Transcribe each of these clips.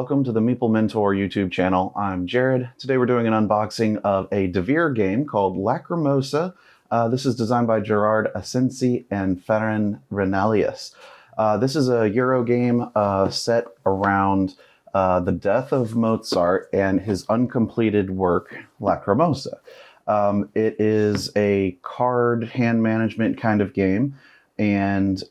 welcome to the Meeple Mentor YouTube channel. I'm Jared. Today we're doing an unboxing of a DEVIR game called Lacrimosa. This is designed by Gerard, Ascensi, and Ferran Renalias. This is a Euro game set around the death of Mozart and his uncompleted work, Lacrimosa. It is a card hand management kind of game, and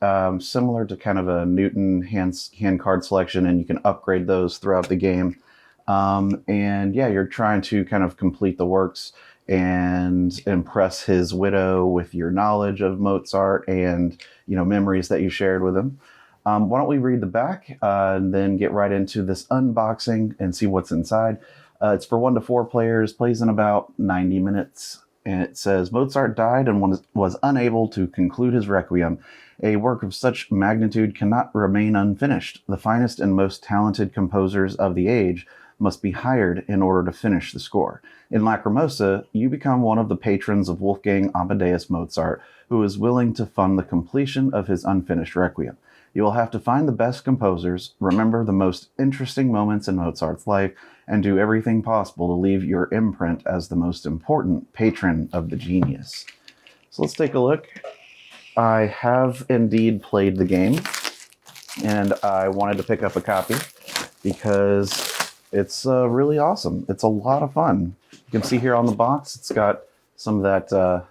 similar to kind of a Newton hand card selection, and you can upgrade those throughout the game. And yeah, you're trying to kind of complete the works and impress his widow with your knowledge of Mozart and, you know, memories that you shared with him. Why don't we read the back and then get right into this unboxing and see what's inside. It's for 1 to 4 players, plays in about 90 minutes. And it says, Mozart died and was unable to conclude his Requiem. A work of such magnitude cannot remain unfinished. The finest and most talented composers of the age must be hired in order to finish the score. In Lacrimosa, you become one of the patrons of Wolfgang Amadeus Mozart, who is willing to fund the completion of his unfinished Requiem. You will have to find the best composers, remember the most interesting moments in Mozart's life, and do everything possible to leave your imprint as the most important patron of the genius. So let's take a look. I have indeed played the game, and I wanted to pick up a copy because it's really awesome. It's a lot of fun. You can see here on the box, it's got some of that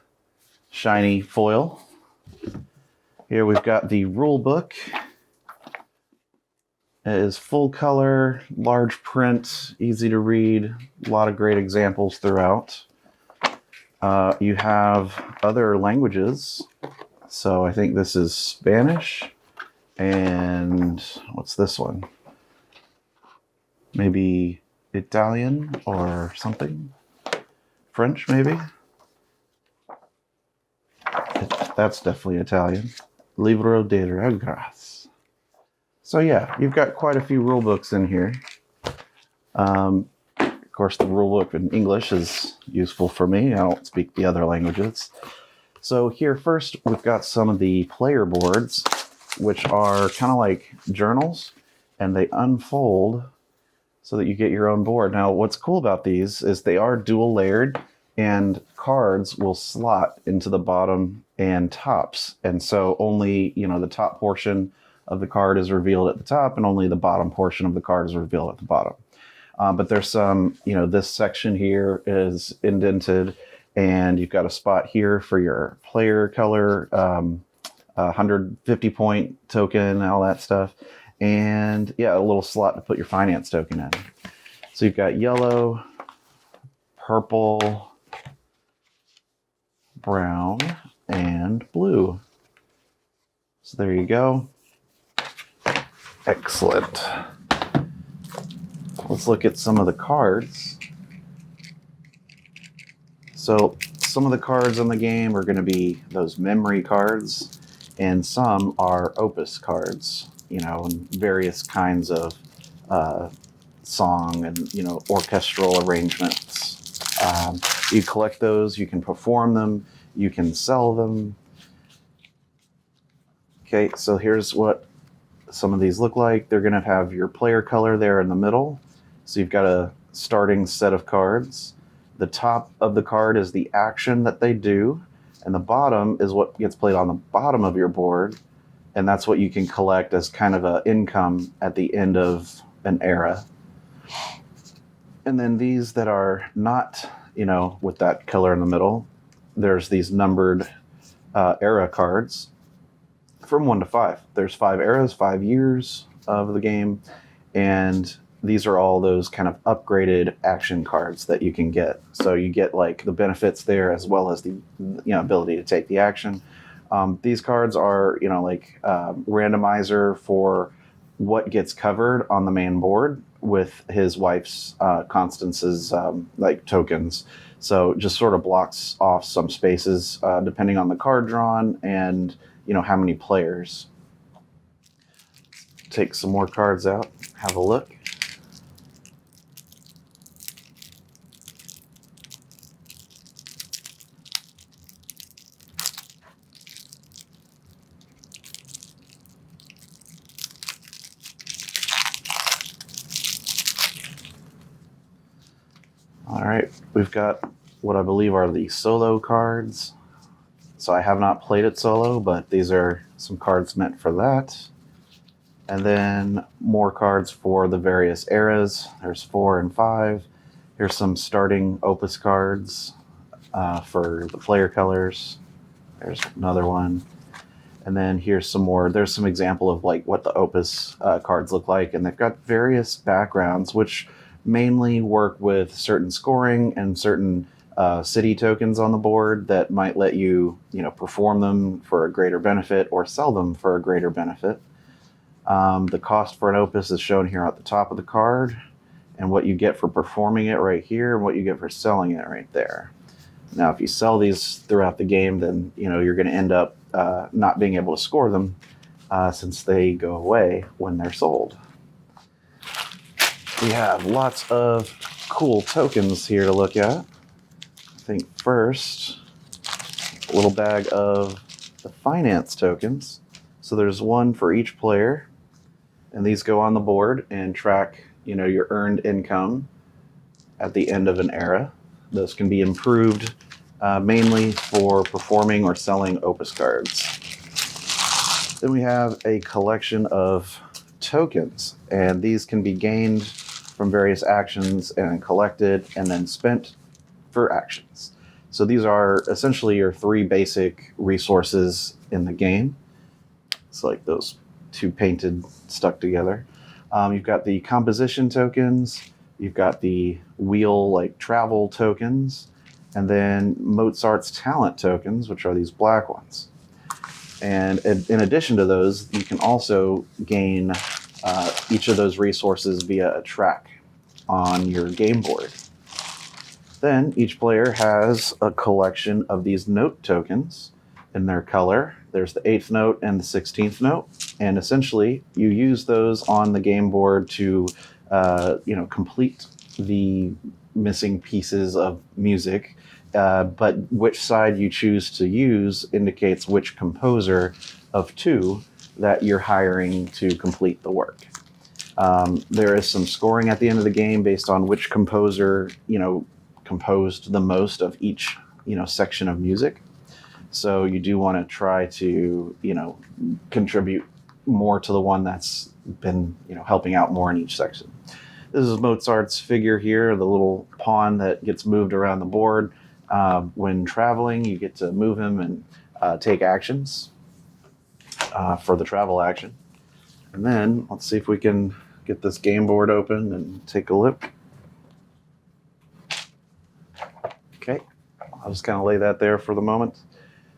shiny foil. Here we've got the rule book. It is full color, large print, easy to read, a lot of great examples throughout. You have other languages. So I think this is Spanish, and what's this one? Maybe Italian or something? French, maybe? That's definitely Italian. Libro de reglas. So yeah, you've got quite a few rule books in here. Of course, the rule book in English is useful for me. I don't speak the other languages. So here first, we've got some of the player boards, which are kind of like journals, and they unfold so that you get your own board. Now, what's cool about these is they are dual layered, and cards will slot into the bottom and tops. And so only, you know, the top portion of the card is revealed at the top, and only the bottom portion of the card is revealed at the bottom. But there's some, you know, this section here is indented, and you've got a spot here for your player color, 150 point token, all that stuff. And yeah, a little slot to put your finance token in. So you've got yellow, purple, brown, and blue. So there you go. Excellent. Let's look at some of the cards. So some of the cards in the game are going to be those memory cards, and some are opus cards, you know, and various kinds of song and, you know, orchestral arrangements. You collect those, you can perform them, you can sell them. Okay, so here's what some of these look like. They're going to have your player color there in the middle. So you've got a starting set of cards. The top of the card is the action that they do, and the bottom is what gets played on the bottom of your board, and that's what you can collect as kind of an income at the end of an era. And then these that are not, you know, with that color in the middle, there's these numbered era cards from 1 to 5. There's 5 eras, 5 years of the game, and these are all those kind of upgraded action cards that you can get. So you get like the benefits there as well as the, you know, ability to take the action. These cards are, you know, like randomizer for what gets covered on the main board with his wife's Constance's like tokens. So just sort of blocks off some spaces depending on the card drawn and, you know, how many players. Take some more cards out, have a look. We've got what I believe are the solo cards. So I have not played it solo, but these are some cards meant for that. And then more cards for the various eras. There's 4 and 5. Here's some starting Opus cards for the player colors. There's another one. And then here's some more. There's some example of like what the Opus cards look like. And they've got various backgrounds, which mainly work with certain scoring and certain city tokens on the board that might let you, perform them for a greater benefit or sell them for a greater benefit. The cost for an Opus is shown here at the top of the card, and what you get for performing it right here, and what you get for selling it right there. Now, if you sell these throughout the game, then you're going to end up not being able to score them since they go away when they're sold. We have lots of cool tokens here to look at. I think first, a little bag of the finance tokens. So there's one for each player, and these go on the board and track, your earned income at the end of an era. Those can be improved mainly for performing or selling Opus cards. Then we have a collection of tokens, and these can be gained from various actions and collected and then spent for actions. So these are essentially your 3 basic resources in the game. It's like those 2 painted stuck together. You've got the composition tokens, you've got the wheel like travel tokens, and then Mozart's talent tokens, which are these black ones. And in addition to those, you can also gain each of those resources via a track on your game board. Then each player has a collection of these note tokens in their color. There's the 8th note and the 16th note. And essentially, you use those on the game board to, complete the missing pieces of music. But which side you choose to use indicates which composer of 2 that you're hiring to complete the work. There is some scoring at the end of the game based on which composer, composed the most of each, section of music. So you do want to try to, contribute more to the one that's been, helping out more in each section. This is Mozart's figure here, the little pawn that gets moved around the board. When traveling, you get to move him and take actions for the travel action. And then let's see if we can get this game board open and take a look. Okay, I'll just kind of lay that there for the moment.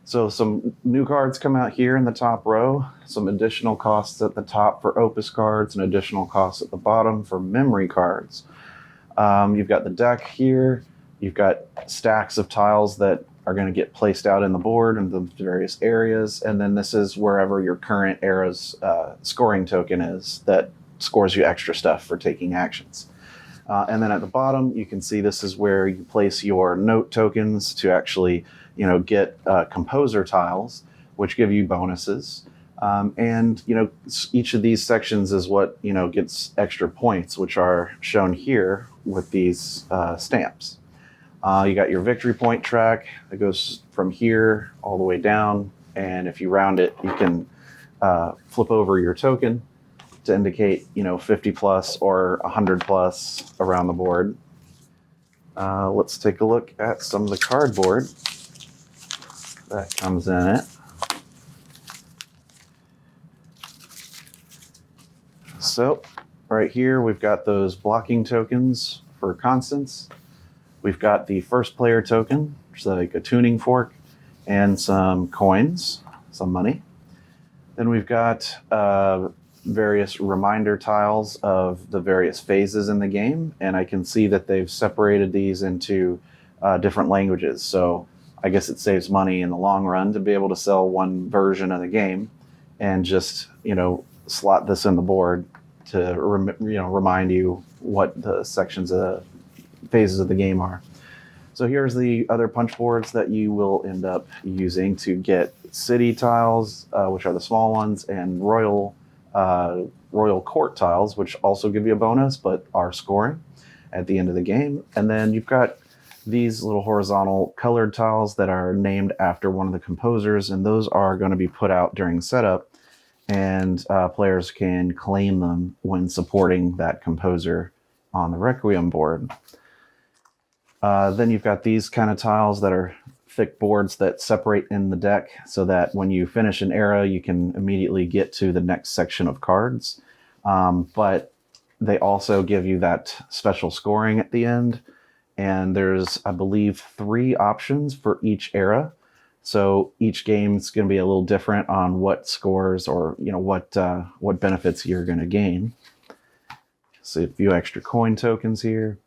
So some new cards come out here in the top row, some additional costs at the top for Opus cards and additional costs at the bottom for memory cards. You've got the deck here. You've got stacks of tiles that are going to get placed out in the board in the various areas. And then this is wherever your current era's scoring token is that scores you extra stuff for taking actions. And then at the bottom, you can see this is where you place your note tokens to actually, get composer tiles, which give you bonuses. And each of these sections is what, gets extra points, which are shown here with these stamps. You got your victory point track that goes from here all the way down. And if you round it, you can flip over your token to indicate, 50 plus or 100 plus around the board. Let's take a look at some of the cardboard that comes in it. So right here, we've got those blocking tokens for constants. We've got the first player token, which is like a tuning fork, and some coins, some money. Then we've got various reminder tiles of the various phases in the game, and I can see that they've separated these into different languages. So I guess it saves money in the long run to be able to sell one version of the game and just, slot this in the board to, remind you what the sections of phases of the game are. So here's the other punch boards that you will end up using to get city tiles, which are the small ones, and royal court tiles, which also give you a bonus but are scoring at the end of the game. And then you've got these little horizontal colored tiles that are named after one of the composers, and those are going to be put out during setup, and players can claim them when supporting that composer on the Requiem board. Then you've got these kind of tiles that are thick boards that separate in the deck so that when you finish an era, you can immediately get to the next section of cards. But they also give you that special scoring at the end. And there's, I believe, 3 options for each era. So each game's going to be a little different on what scores or, you know, what benefits you're going to gain. So a few extra coin tokens here.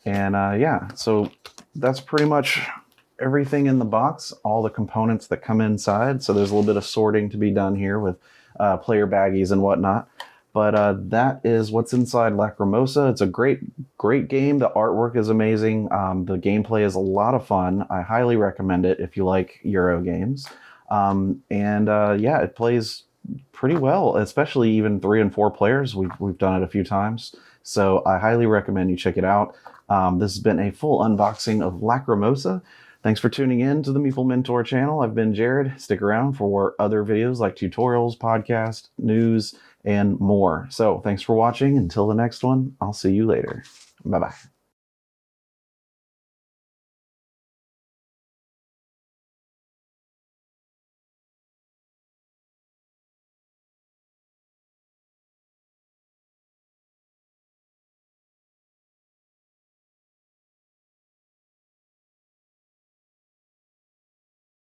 And yeah, so that's pretty much everything in the box, all the components that come inside. So there's a little bit of sorting to be done here with player baggies and whatnot. But that is what's inside Lacrimosa. It's a great game. The artwork is amazing. The gameplay is a lot of fun. I highly recommend it if you like Euro games. Yeah, it plays pretty well, especially even 3 and 4 players. We've done it a few times. So I highly recommend you check it out. This has been a full unboxing of Lacrimosa. Thanks for tuning in to the Meeple Mentor channel. I've been Jared. Stick around for other videos like tutorials, podcast, news, and more. So thanks for watching. Until the next one, I'll see you later. Bye-bye.